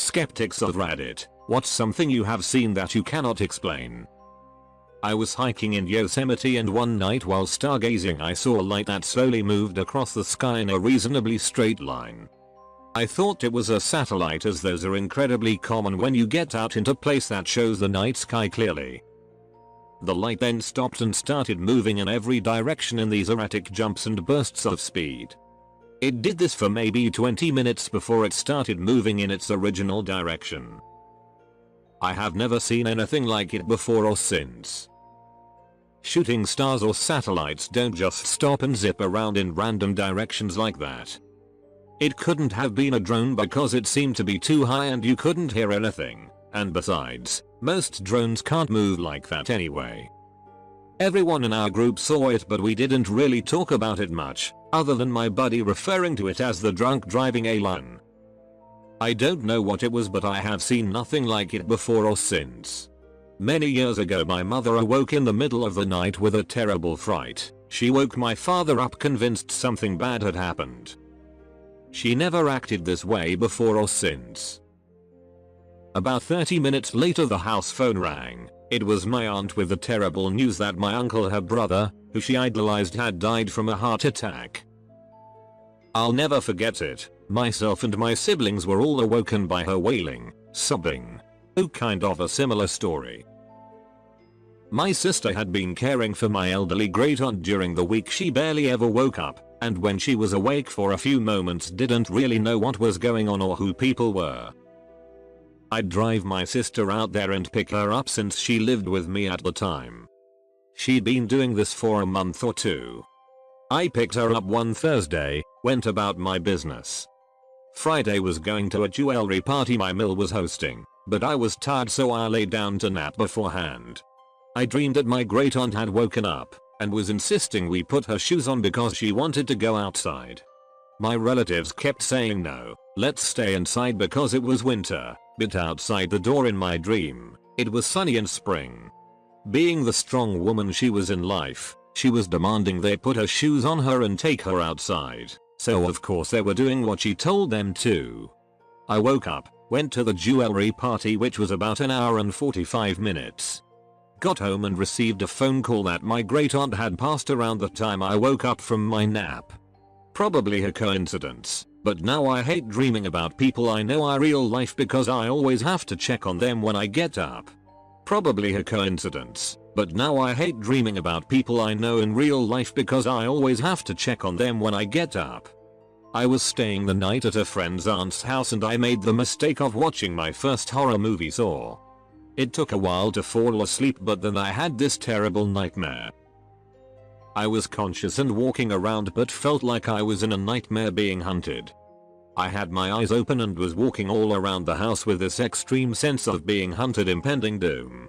Skeptics of Reddit, what's something you have seen that you cannot explain? I was hiking in Yosemite and one night while stargazing I saw a light that slowly moved across the sky in a reasonably straight line. I thought it was a satellite, as those are incredibly common when you get out into place that shows the night sky clearly. The light then stopped and started moving in every direction in these erratic jumps and bursts of speed. It did this for maybe 20 minutes before it started moving in its original direction. I have never seen anything like it before or since. Shooting stars or satellites don't just stop and zip around in random directions like that. It couldn't have been a drone because it seemed to be too high and you couldn't hear anything, and besides, most drones can't move like that anyway. Everyone in our group saw it, but we didn't really talk about it much, other than my buddy referring to it as the drunk driving alien. I don't know what it was, but I have seen nothing like it before or since. Many years ago my mother awoke in the middle of the night with a terrible fright. She woke my father up convinced something bad had happened. She never acted this way before or since. About 30 minutes later the house phone rang. It was my aunt with the terrible news that my uncle, her brother, who she idolized, had died from a heart attack. I'll never forget it. Myself and my siblings were all awoken by her wailing, sobbing. Oh, kind of a similar story. My sister had been caring for my elderly great aunt during the week. She barely ever woke up, and when she was awake for a few moments didn't really know what was going on or who people were. I'd drive my sister out there and pick her up since she lived with me at the time. She'd been doing this for a month or two. I picked her up one Thursday, went about my business. Friday was going to a jewelry party my mill was hosting, but I was tired so I lay down to nap beforehand. I dreamed that my great aunt had woken up and was insisting we put her shoes on because she wanted to go outside. My relatives kept saying no, let's stay inside because it was winter, but outside the door in my dream, it was sunny and spring. Being the strong woman she was in life, she was demanding they put her shoes on her and take her outside, so of course they were doing what she told them to. I woke up, went to the jewelry party, which was about an hour and 45 minutes. Got home and received a phone call that my great aunt had passed around the time I woke up from my nap. Probably a coincidence, but now I hate dreaming about people I know in real life because I always have to check on them when I get up. Probably a coincidence, but now I hate dreaming about people I know in real life because I always have to check on them when I get up. I was staying the night at a friend's aunt's house and I made the mistake of watching my first horror movie, Saw. It took a while to fall asleep, but then I had this terrible nightmare. I was conscious and walking around but felt like I was in a nightmare being hunted. I had my eyes open and was walking all around the house with this extreme sense of being hunted, impending doom.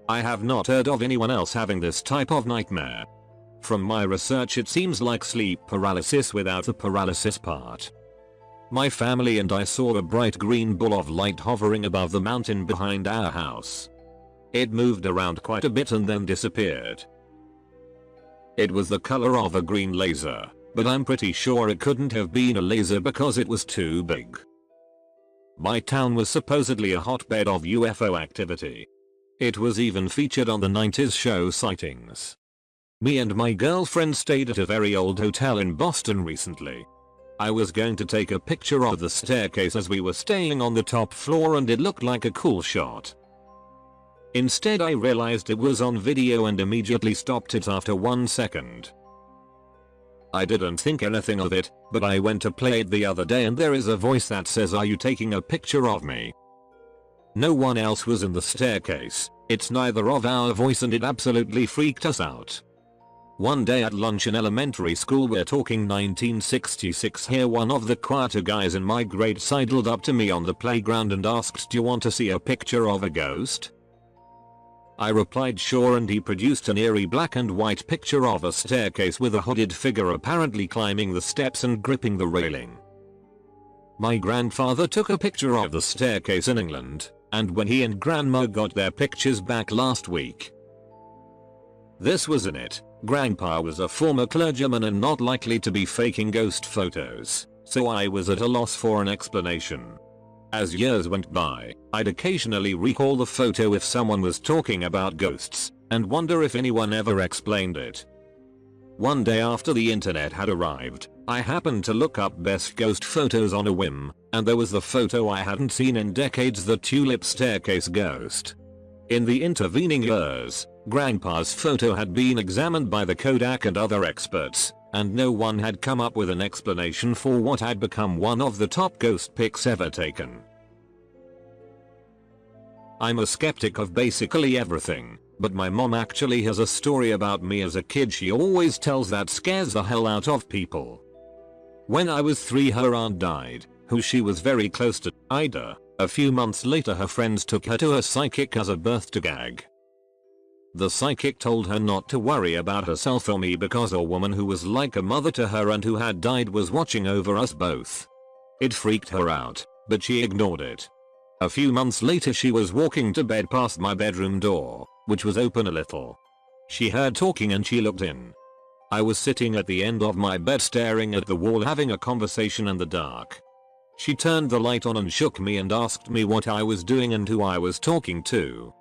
I have not heard of anyone else having this type of nightmare. From my research it seems like sleep paralysis without the paralysis part. My family and I saw a bright green ball of light hovering above the mountain behind our house. It moved around quite a bit and then disappeared. It was the color of a green laser, but I'm pretty sure it couldn't have been a laser because it was too big. My town was supposedly a hotbed of UFO activity. It was even featured on the 90s show Sightings. Me and my girlfriend stayed at a very old hotel in Boston recently. I was going to take a picture of the staircase as we were staying on the top floor and it looked like a cool shot. Instead I realized it was on video and immediately stopped it after 1 second. I didn't think anything of it, but I went to play it the other day and there is a voice that says, "Are you taking a picture of me?" No one else was in the staircase. It's neither of our voice and it absolutely freaked us out. One day at lunch in elementary school, we're talking 1966 here, one of the quieter guys in my grade sidled up to me on the playground and asked, "Do you want to see a picture of a ghost?" I replied sure, and he produced an eerie black and white picture of a staircase with a hooded figure apparently climbing the steps and gripping the railing. My grandfather took a picture of the staircase in England, and when he and grandma got their pictures back last week, this was in it. Grandpa was a former clergyman and not likely to be faking ghost photos, so I was at a loss for an explanation. As years went by, I'd occasionally recall the photo if someone was talking about ghosts, and wonder if anyone ever explained it. One day after the internet had arrived, I happened to look up best ghost photos on a whim, and there was the photo I hadn't seen in decades, the tulip staircase ghost. In the intervening years, Grandpa's photo had been examined by the Kodak and other experts, and no one had come up with an explanation for what had become one of the top ghost pics ever taken. I'm a skeptic of basically everything, but my mom actually has a story about me as a kid she always tells that scares the hell out of people. When I was 3, her aunt died, who she was very close to, Ida. A few months later her friends took her to a psychic as a birthday gag. The psychic told her not to worry about herself or me because a woman who was like a mother to her and who had died was watching over us both. It freaked her out, but she ignored it. A few months later she was walking to bed past my bedroom door, which was open a little. She heard talking and she looked in. I was sitting at the end of my bed staring at the wall having a conversation in the dark. She turned the light on and shook me and asked me what I was doing and who I was talking to.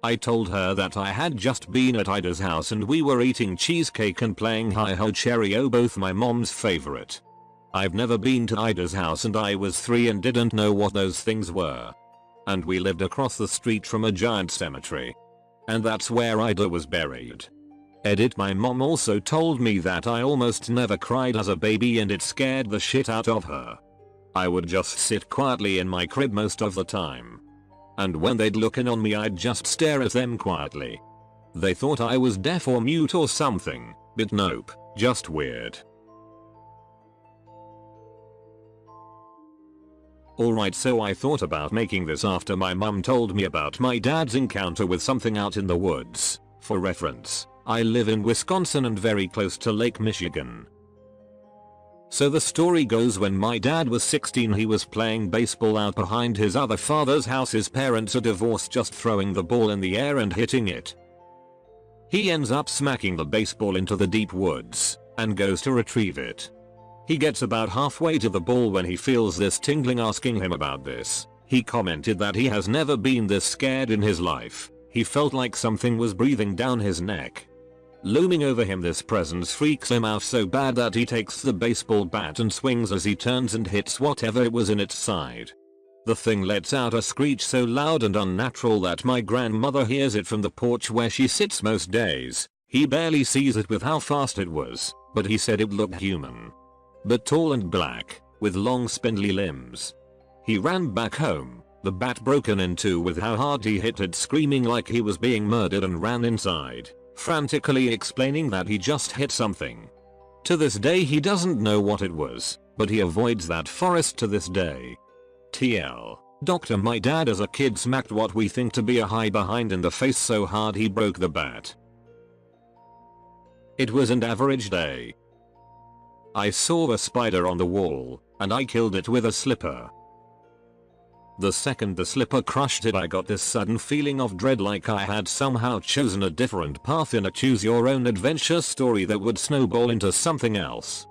I told her that I had just been at Ida's house and we were eating cheesecake and playing Hi-Ho Cherry-O, both my mom's favorite. I've never been to Ida's house and I was 3 and didn't know what those things were. And we lived across the street from a giant cemetery. And that's where Ida was buried. Edit, my mom also told me that I almost never cried as a baby and it scared the shit out of her. I would just sit quietly in my crib most of the time. And when they'd look in on me I'd just stare at them quietly. They thought I was deaf or mute or something, but nope, just weird. Alright, so I thought about making this after my mum told me about my dad's encounter with something out in the woods. For reference, I live in Wisconsin and very close to Lake Michigan. So the story goes, when my dad was 16 he was playing baseball out behind his other father's house. His parents are divorced, just throwing the ball in the air and hitting it. He ends up smacking the baseball into the deep woods and goes to retrieve it. He gets about halfway to the ball when he feels this tingling. Asking him about this, he commented that he has never been this scared in his life. He felt like something was breathing down his neck. Looming over him, this presence freaks him out so bad that he takes the baseball bat and swings as he turns and hits whatever it was in its side. The thing lets out a screech so loud and unnatural that my grandmother hears it from the porch where she sits most days. He barely sees it with how fast it was, but he said it looked human. But tall and black, with long spindly limbs. He ran back home, the bat broken in two with how hard he hit it, screaming like he was being murdered, and ran inside, frantically explaining that he just hit something. To this day he doesn't know what it was, but he avoids that forest to this day. TL. Doctor, my dad as a kid smacked what we think to be a high behind in the face so hard he broke the bat. It was an average day. I saw a spider on the wall, and I killed it with a slipper. The second the slipper crushed it I got this sudden feeling of dread, like I had somehow chosen a different path in a choose your own adventure story that would snowball into something else.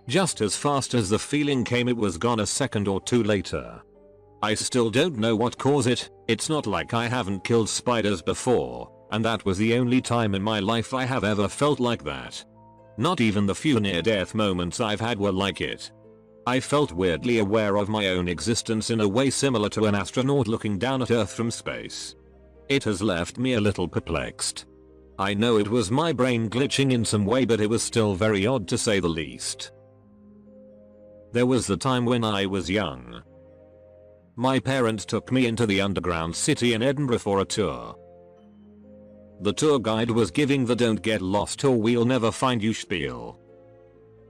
Just as fast as the feeling came it was gone a second or two later. I still don't know what caused it. It's not like I haven't killed spiders before, and that was the only time in my life I have ever felt like that. Not even the few near-death moments I've had were like it. I felt weirdly aware of my own existence in a way similar to an astronaut looking down at Earth from space. It has left me a little perplexed. I know it was my brain glitching in some way, but it was still very odd to say the least. There was the time when I was young. My parents took me into the underground city in Edinburgh for a tour. The tour guide was giving the "don't get lost or we'll never find you" spiel.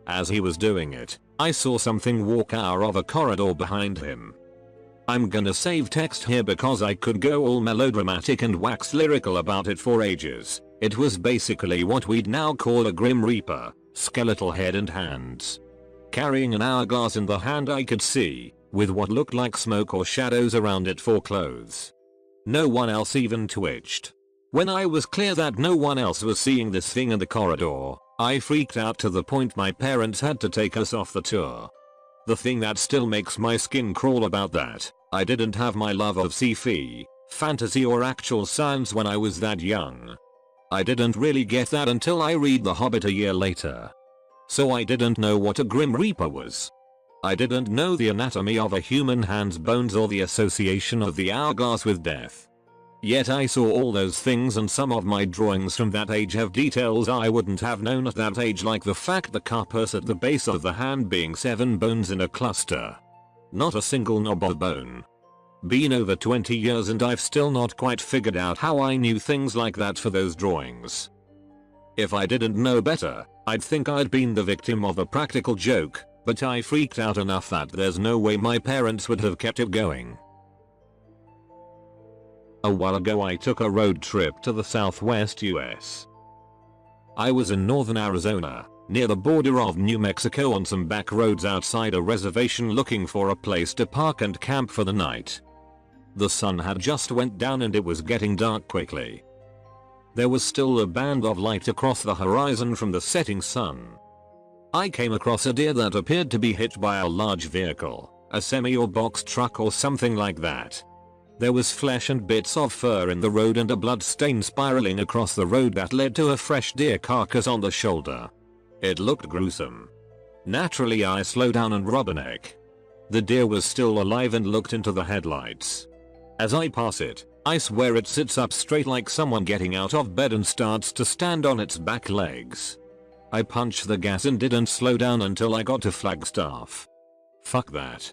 As he was doing it, I saw something walk out of a corridor behind him. I'm gonna save text here because I could go all melodramatic and wax lyrical about it for ages. It was basically what we'd now call a Grim Reaper, skeletal head and hands. Carrying an hourglass in the hand I could see, with what looked like smoke or shadows around it for clothes. No one else even twitched. When I was clear that no one else was seeing this thing in the corridor, I freaked out to the point my parents had to take us off the tour. The thing that still makes my skin crawl about that, I didn't have my love of sci-fi, fantasy or actual science when I was that young. I didn't really get that until I read The Hobbit a year later. So I didn't know what a Grim Reaper was. I didn't know the anatomy of a human hand's bones or the association of the hourglass with death. Yet I saw all those things, and some of my drawings from that age have details I wouldn't have known at that age, like the fact the carpus at the base of the hand being 7 bones in a cluster. Not a single knob of bone. Been over 20 years and I've still not quite figured out how I knew things like that for those drawings. If I didn't know better, I'd think I'd been the victim of a practical joke, but I freaked out enough that there's no way my parents would have kept it going. A while ago I took a road trip to the southwest US. I was in northern Arizona, near the border of New Mexico, on some back roads outside a reservation, looking for a place to park and camp for the night. The sun had just went down and it was getting dark quickly. There was still a band of light across the horizon from the setting sun. I came across a deer that appeared to be hit by a large vehicle, a semi or box truck or something like that. There was flesh and bits of fur in the road and a blood stain spiraling across the road that led to a fresh deer carcass on the shoulder. It looked gruesome. Naturally I slowed down and rubberneck. The deer was still alive and looked into the headlights. As I pass it, I swear it sits up straight like someone getting out of bed and starts to stand on its back legs. I punched the gas and didn't slow down until I got to Flagstaff. Fuck that.